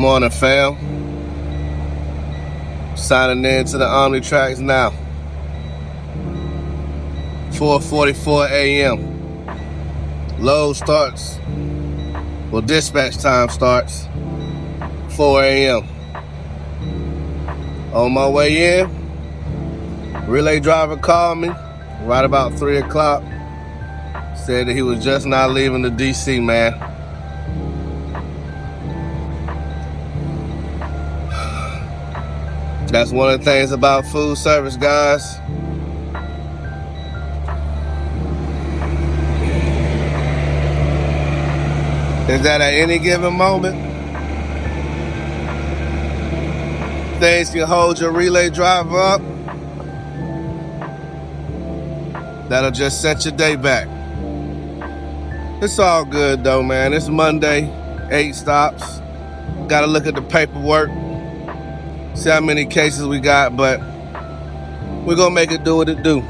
morning, fam. Signing in to the Omni tracks now. 4:44 a.m. Load starts. Well, dispatch time starts 4 a.m. On my way in, relay driver called me right about 3 o'clock. Said that he was just not leaving the DC, man. That's one of the things about food service, guys. Is that at any given moment, things can hold your relay driver up. That'll just set your day back. It's all good though, man. It's Monday, 8 stops. Gotta look at the paperwork, see how many cases we got, but we're gonna make it do what it do.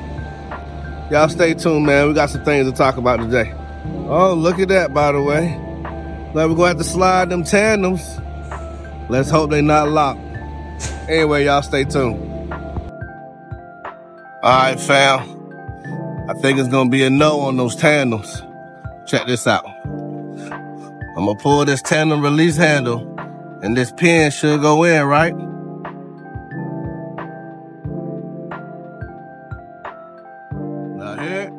Y'all stay tuned, man. We got some things to talk about today. Oh, look at that, by the way. Like we're gonna have to slide them tandems. Let's hope they not locked. Anyway, y'all stay tuned. All right, fam. I think it's gonna be a no on those tandems. Check this out. I'm gonna pull this tandem release handle, and this pin should go in, right? Now here,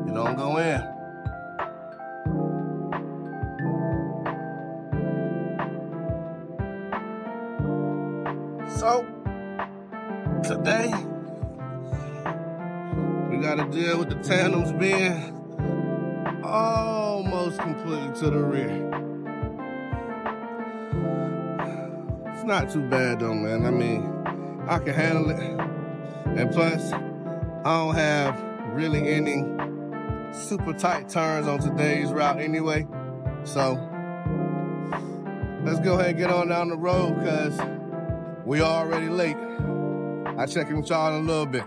it don't go in. So, today, we gotta deal with the tandems being almost completely to the rear. It's not too bad though, man. I mean, I can handle it. And plus, I don't have really any super tight turns on today's route anyway. So, let's go ahead and get on down the road because we already late. I'll check in with y'all in a little bit.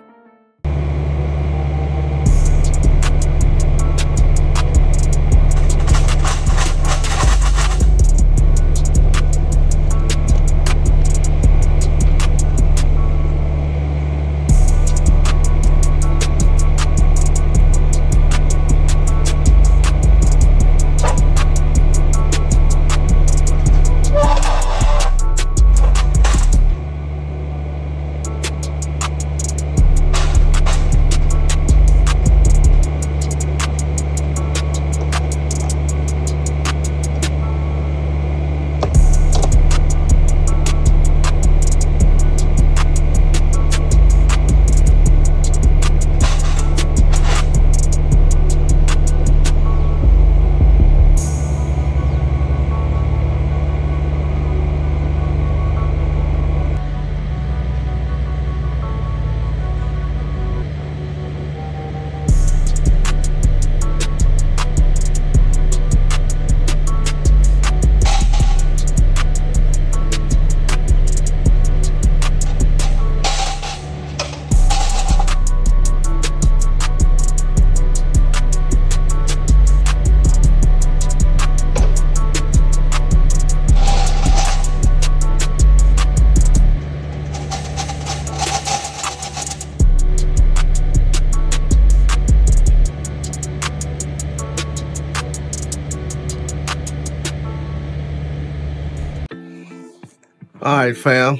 All right, fam.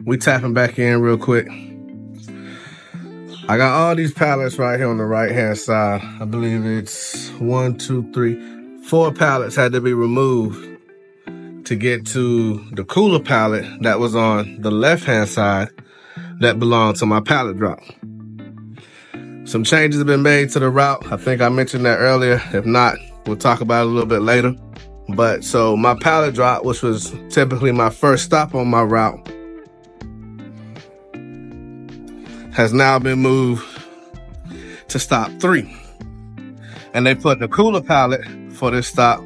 We tapping back in real quick. I got all these pallets right here on the right-hand side. I believe it's 1, 2, 3, 4 pallets had to be removed to get to the cooler pallet that was on the left-hand side that belonged to my pallet drop. Some changes have been made to the route. I think I mentioned that earlier. If not, we'll talk about it a little bit later. But so my pallet drop, which was typically my first stop on my route, has now been moved to stop 3. And they put the cooler pallet for this stop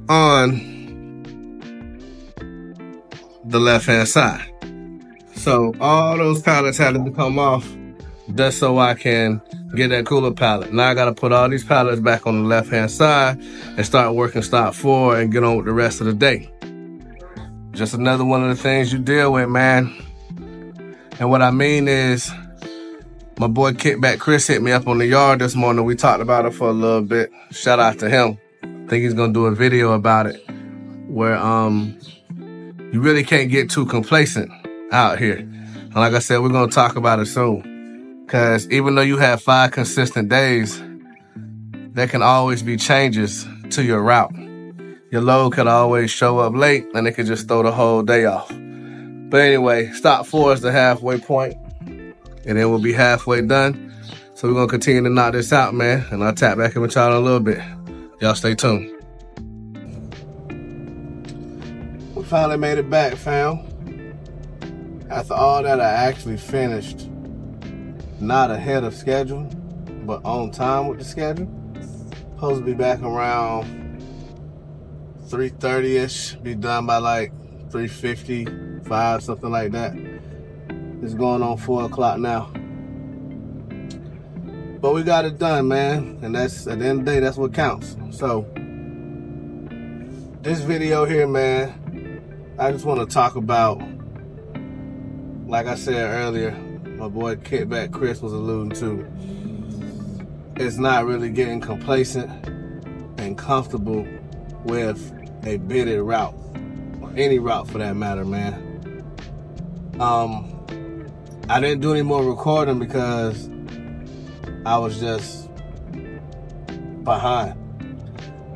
on the left-hand side. So all those pallets had to come off just so I can get that cooler pallet. Now I gotta put all these pallets back on the left-hand side and start working stop 4 and get on with the rest of the day. Just another one of the things you deal with, man. And what I mean is, my boy Kickback Chris hit me up on the yard this morning. We talked about it for a little bit. Shout out to him. I think he's gonna do a video about it where you really can't get too complacent out here. And like I said, we're gonna talk about it soon. Cause even though you have 5 consistent days, there can always be changes to your route. Your load could always show up late and it could just throw the whole day off. But anyway, stop 4 is the halfway point, and then we'll be halfway done. So we're gonna continue to knock this out, man. And I'll tap back in with y'all in a little bit. Y'all stay tuned. We finally made it back, fam. After all that, I actually finished not ahead of schedule, but on time with the schedule. Supposed to be back around 3:30-ish, be done by like 3:55, something like that. It's going on 4 o'clock now. But we got it done, man. And that's, at the end of the day, that's what counts. So, this video here, man, I just want to talk about, like I said earlier, my boy Kickback Chris was alluding to, it's not really getting complacent and comfortable with a bidded route, or any route for that matter, man. I didn't do any more recording because I was just behind.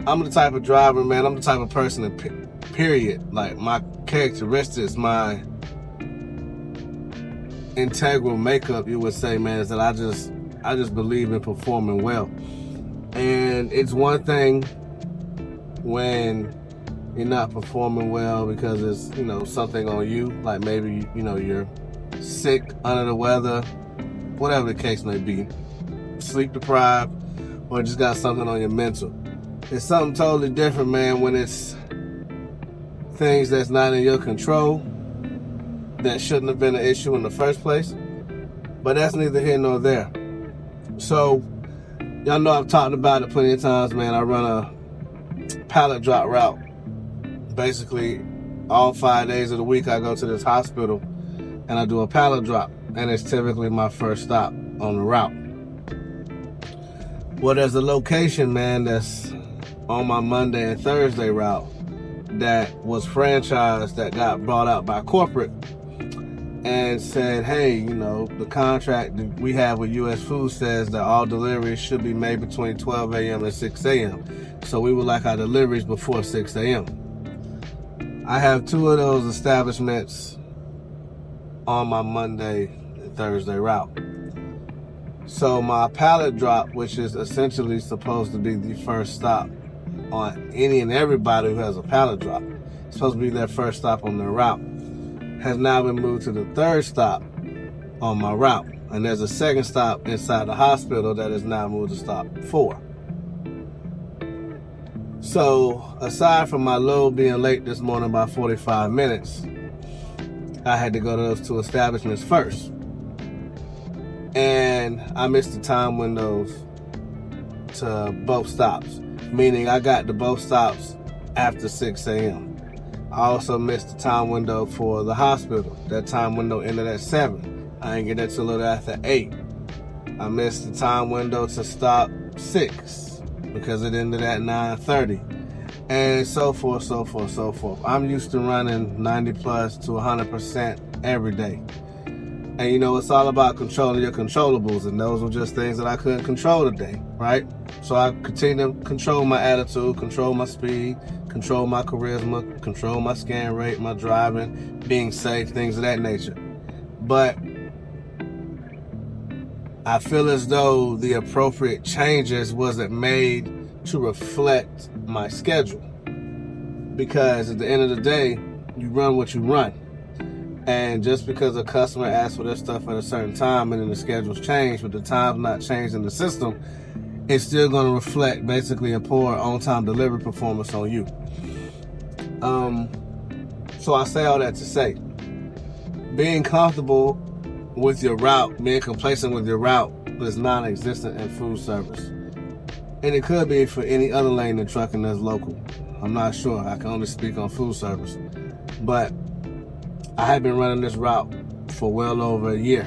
I'm the type of driver, man, I'm the type of person that, period, like my characteristics, my integral makeup, you would say, man, is that I just believe in performing well. And it's one thing when you're not performing well because it's, you know, something on you, like maybe, you know, you're sick, under the weather, whatever the case may be, sleep deprived, or just got something on your mental. It's something totally different, man, when it's things that's not in your control that shouldn't have been an issue in the first place. But that's neither here nor there. So, y'all know I've talked about it plenty of times, man. I run a pallet drop route. Basically, all 5 days of the week, I go to this hospital and I do a pallet drop. And it's typically my first stop on the route. Well, there's a location, man, that's on my Monday and Thursday route that was franchised, that got brought out by corporate and said, hey, you know, the contract that we have with U.S. Food says that all deliveries should be made between 12 a.m. and 6 a.m. So we would like our deliveries before 6 a.m. I have 2 of those establishments on my Monday and Thursday route. So my pallet drop, which is essentially supposed to be the first stop on any and everybody who has a pallet drop, it's supposed to be their first stop on their route, has now been moved to the 3rd stop on my route. And there's a 2nd stop inside the hospital that is now moved to stop 4. So aside from my load being late this morning by 45 minutes, I had to go to those 2 establishments first. And I missed the time windows to both stops, meaning I got to both stops after 6 a.m. I also missed the time window for the hospital. That time window ended at 7. I didn't get that till a little after 8. I missed the time window to stop 6 because it ended at 9:30. And so forth, so forth, so forth. I'm used to running 90 plus to 100% every day. And you know, it's all about controlling your controllables, and those were just things that I couldn't control today, right? So I continue to control my attitude, control my speed, control my charisma, control my scan rate, my driving, being safe, things of that nature. But I feel as though the appropriate changes wasn't made to reflect my schedule. Because at the end of the day, you run what you run. And just because a customer asks for their stuff at a certain time and then the schedule's changed, but the time's not changed in the system, it's still going to reflect basically a poor on-time delivery performance on you. So I say all that to say, being comfortable with your route, being complacent with your route but it's non-existent in food service. And it could be for any other lane in trucking that's local. I'm not sure. I can only speak on food service. But I have been running this route for well over a year.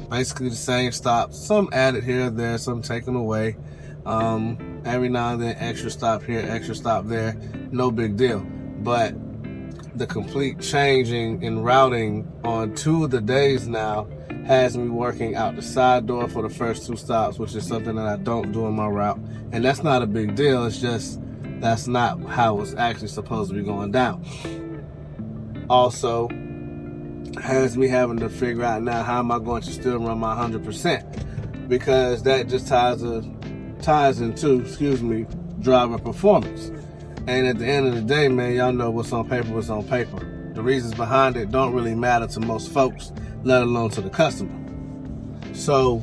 Basically the same stops, some added here or there, some taken away. Every now and then, extra stop here, extra stop there, no big deal. But the complete changing in routing on 2 of the days now has me working out the side door for the first 2 stops, which is something that I don't do in my route. And that's not a big deal. It's just that's not how it's actually supposed to be going down. Also, has me having to figure out now how am I going to still run my 100%, because that just ties into driver performance. And at the end of the day, man, y'all know what's on paper. The reasons behind it don't really matter to most folks, let alone to the customer. So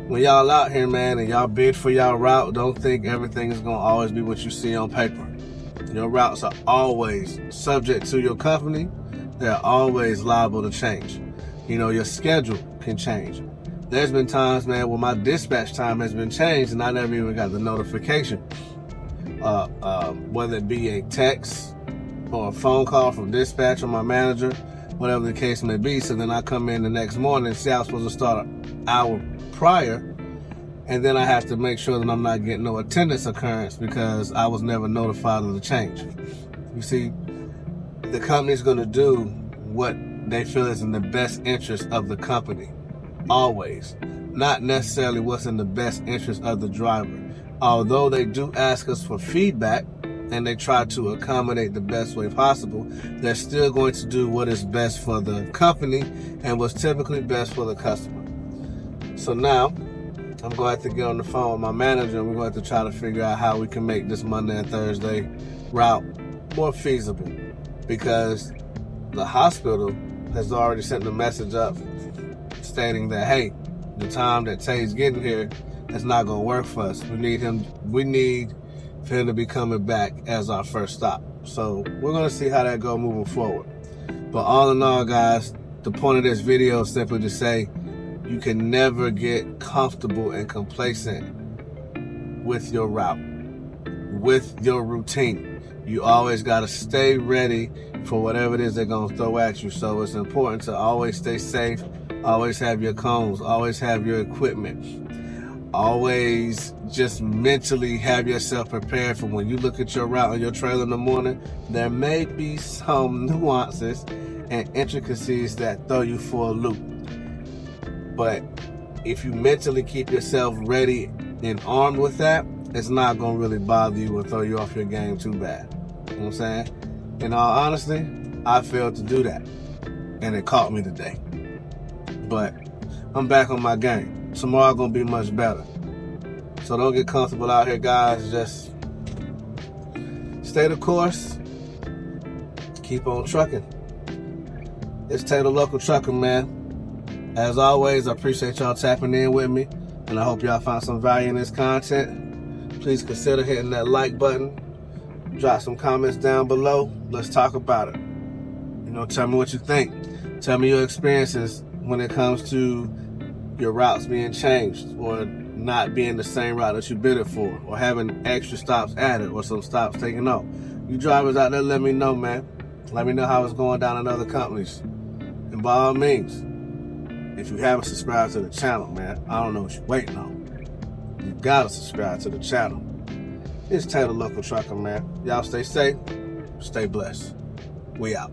when y'all out here, man, and y'all bid for y'all route, don't think everything is gonna always be what you see on paper. Your routes are always subject to your company. They're always liable to change. You know, your schedule can change. There's been times, man, where my dispatch time has been changed and I never even got the notification. Whether it be a text or a phone call from dispatch or my manager, whatever the case may be. So then I come in the next morning and see I was supposed to start an hour prior, and then I have to make sure that I'm not getting no attendance occurrence because I was never notified of the change. You see, the company's going to do what they feel is in the best interest of the company, always. Not necessarily what's in the best interest of the driver. Although they do ask us for feedback and they try to accommodate the best way possible, they're still going to do what is best for the company and what's typically best for the customer. So now, I'm going to have to get on the phone with my manager and we're going to have to try to figure out how we can make this Monday and Thursday route more feasible, because the hospital has already sent the message up stating that, hey, the time that Tay's getting here, it's not going to work for us. We need for him to be coming back as our first stop. So we're going to see how that go moving forward. But all in all, guys, the point of this video is simply to say you can never get comfortable and complacent with your route, with your routine. You always got to stay ready for whatever it is they're going to throw at you. So it's important to always stay safe, always have your cones, always have your equipment. Always just mentally have yourself prepared for when you look at your route on your trailer in the morning. There may be some nuances and intricacies that throw you for a loop. But if you mentally keep yourself ready and armed with that, it's not going to really bother you or throw you off your game too bad. You know what I'm saying? In all honesty, I failed to do that. And it caught me today. But I'm back on my game. Tomorrow gonna be much better. So don't get comfortable out here, guys. Just stay the course. Keep on trucking. It's Tay the Local Trucker, man. As always, I appreciate y'all tapping in with me, and I hope y'all found some value in this content. Please consider hitting that like button. Drop some comments down below. Let's talk about it. You know, tell me what you think. Tell me your experiences when it comes to your routes being changed or not being the same route that you bid it for, or having extra stops added or some stops taken off. You drivers out there, let me know, man. Let me know how it's going down in other companies. And by all means, if you haven't subscribed to the channel, man, I don't know what you're waiting on. You gotta subscribe to the channel. It's Tay the Local Trucker, man. Y'all stay safe, stay blessed. We out.